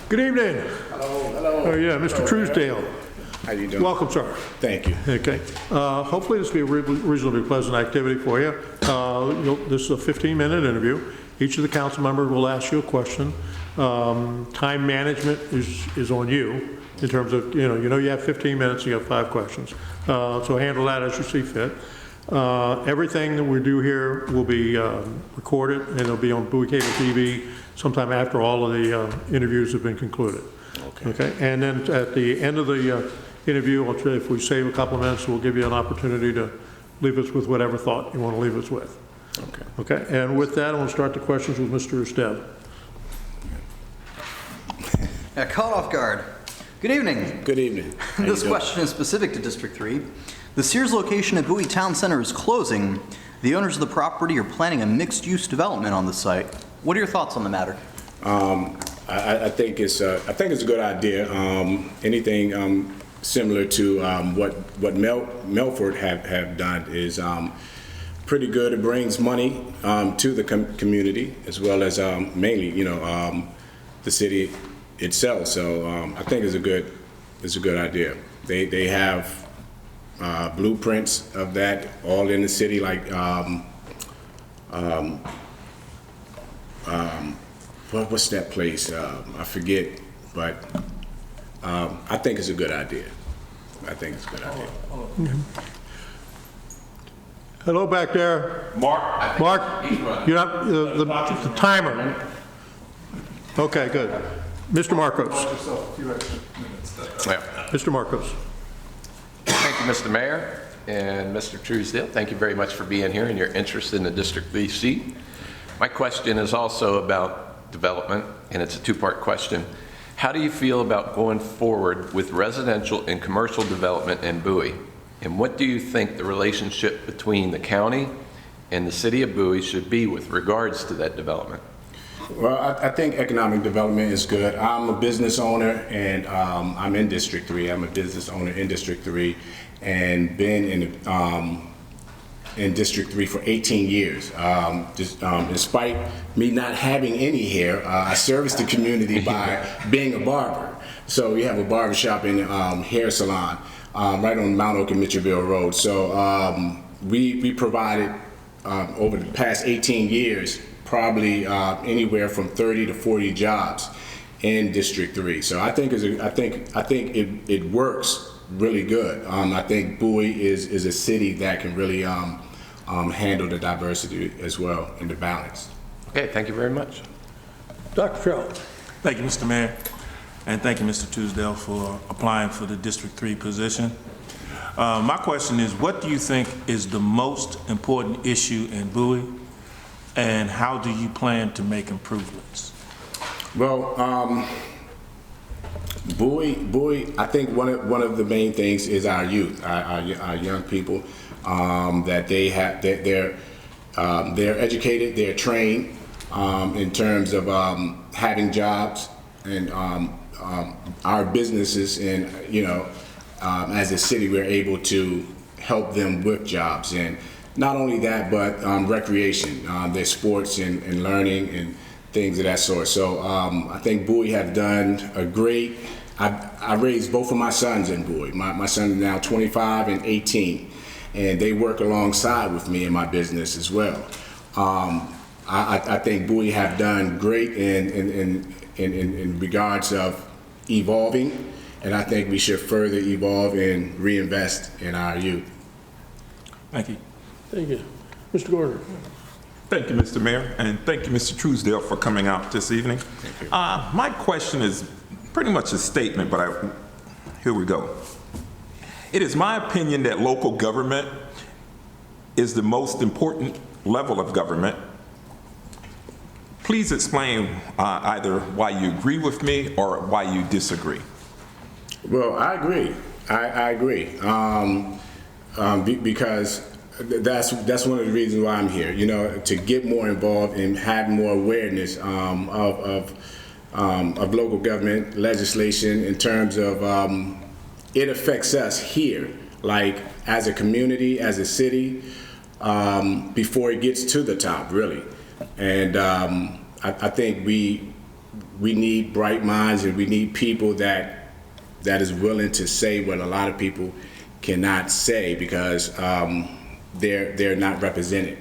Good evening. Hello. Oh yeah, Mr. Truesdale. How you doing? Welcome, sir. Thank you. Okay. Hopefully this will be a reasonably pleasant activity for you. This is a 15-minute interview. Each of the council members will ask you a question. Time management is on you in terms of, you have 15 minutes, you have 5 questions. So handle that as you see fit. Everything that we do here will be recorded, and it'll be on Bowie Cable TV sometime after all of the interviews have been concluded. Okay. And then at the end of the interview, if we save a couple of minutes, we'll give you an opportunity to leave us with whatever thought you want to leave us with. Okay. And with that, I want to start the questions with Mr. Truesdale. Caught off guard. Good evening. Good evening. This question is specific to District 3. The Sears location at Bowie Town Center is closing. The owners of the property are planning a mixed-use development on the site. What are your thoughts on the matter? I think it's a good idea. Anything similar to what Melford have done is pretty good. It brings money to the community as well as mainly the city itself. So I think it's a good idea. They have blueprints of that all in the city, like what's that place? I forget, but I think it's a good idea. Hello back there. Mark, you're not the timer. Okay, good. Mr. Marcos. Mr. Marcos. Thank you, Mr. Mayor and Mr. Truesdale. Thank you very much for being here and your interest in the District 3 seat. My question is also about development, and it's a two-part question. How do you feel about going forward with residential and commercial development in Bowie? And what do you think the relationship between the county and the city of Bowie should be with regards to that development? Well, I think economic development is good. I'm a business owner, and I'm in District 3. I'm a business owner in District 3, and been in District 3 for 18 years. Despite me not having any hair, I service the community by being a barber. So we have a barber shop and hair salon right on Mount Oak and Mitchellville Road. So we provided over the past 18 years probably anywhere from 30 to 40 jobs in District 3. So I think it works really good. I think Bowie is a city that can really handle the diversity as well and the balance. Okay, thank you very much. Dr. Shell. Thank you, Mr. Mayor, and thank you, Mr. Truesdale, for applying for the District 3 position. My question is, what do you think is the most important issue in Bowie, and how do you plan to make improvements? Well, Bowie, I think one of the main things is our youth, our young people, that they're educated, they're trained in terms of having jobs, and our businesses, and as a city, we're able to help them with jobs, and not only that, but recreation, their sports and learning and things of that sort. So I think Bowie have done a great. I raised both of my sons in Bowie. My son is now 25 and 18, and they work alongside with me in my business as well. I think Bowie have done great in regards of evolving, and I think we should further evolve and reinvest in our youth. Thank you. Thank you. Mr. Gordon. Thank you, Mr. Mayor, and thank you, Mr. Truesdale, for coming out this evening. Thank you. My question is pretty much a statement, but here we go. It is my opinion that local government is the most important level of government. Please explain either why you agree with me or why you disagree. Well, I agree. I agree because that's one of the reasons why I'm here. To get more involved and have more awareness of local government legislation in terms of it affects us here, like as a community, as a city, before it gets to the top, really. And I think we need bright minds, and we need people that is willing to say what a lot of people cannot say because they're not represented.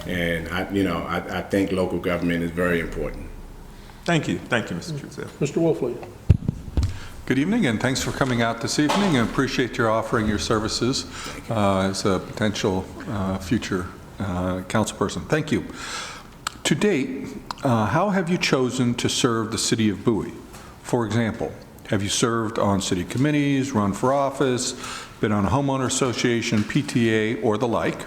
And I think local government is very important. Thank you, Mr. Truesdale. Mr. Wolfley. Good evening, and thanks for coming out this evening. I appreciate your offering your services as a potential future councilperson. Thank you. To date, how have you chosen to serve the city of Bowie? For example, have you served on city committees, run for office, been on a homeowner association, PTA, or the like?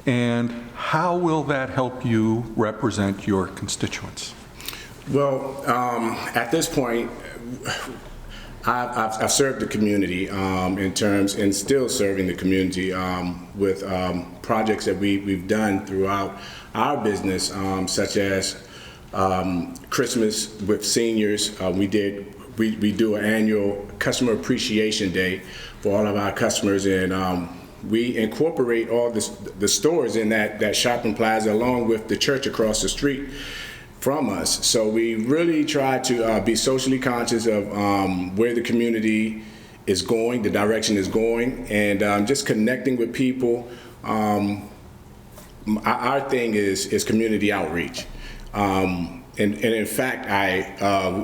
And how will that help you represent your constituents? Well, at this point, I've served the community and still serving the community with projects that we've done throughout our business, such as Christmas with seniors. We do an annual customer appreciation day for all of our customers, and we incorporate all the stores in that shopping plaza along with the church across the street from us. So we really try to be socially conscious of where the community is going, the direction is going, and just connecting with people. Our thing is community outreach. And in fact,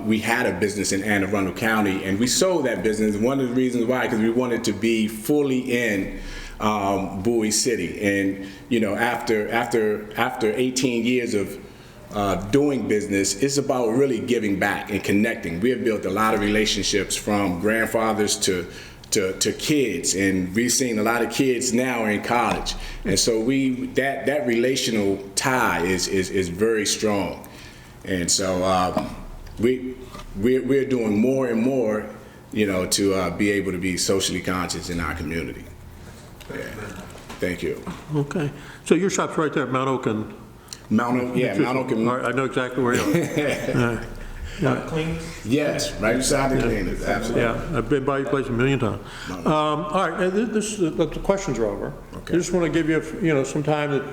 we had a business in Anne Arundel County, and we sold that business. One of the reasons why, because we wanted to be fully in Bowie City. And after 18 years of doing business, it's about really giving back and connecting. We have built a lot of relationships from grandfathers to kids, and we've seen a lot of kids now are in college, and so that relational tie is very strong, and so we're doing more and more, to be able to be socially conscious in our community. Yeah. Thank you. Okay. So your shop's right there at Mount Oak and... Mount Oak. All right, I know exactly where you are. Yes, right beside the cleaners, absolutely. Yeah, I've been by your place a million times. All right, the questions are over. Okay. I just want to give you, some time that,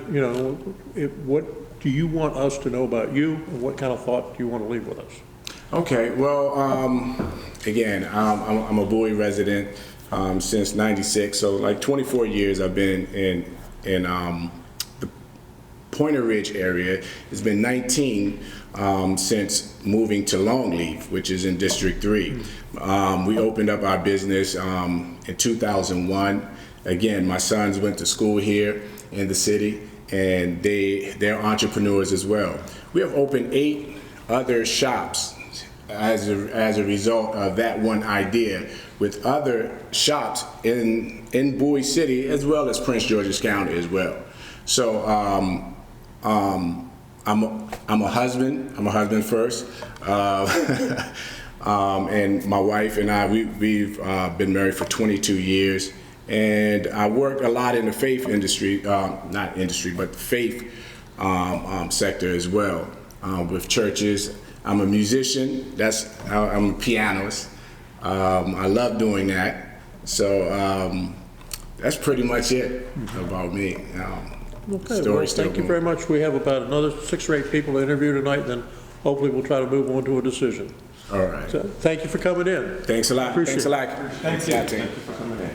what do you want us to know about you, and what kind of thought do you want to leave with us? Okay, well, again, I'm a Bowie resident since '96, so like 24 years I've been in the Pointer Ridge area. It's been 19 since moving to Longleaf, which is in District 3. We opened up our business in 2001. Again, my sons went to school here in the city, and they're entrepreneurs as well. We have opened 8 other shops as a result of that one idea, with other shops in Bowie City as well as Prince George's County as well. So I'm a husband. I'm a husband first, and my wife and I we've been married for 22 years, and I work a lot in the faith industry, not industry, but the faith sector as well, with churches. I'm a musician. I'm a pianist. I love doing that. So that's pretty much it about me. Okay, well, thank you very much. We have about another 6 or 8 people to interview tonight, then hopefully we'll try to move on to a decision. All right. So, thank you for coming in. Thanks a lot. Appreciate Thanks a lot. it. Thank you. Thank you for coming in.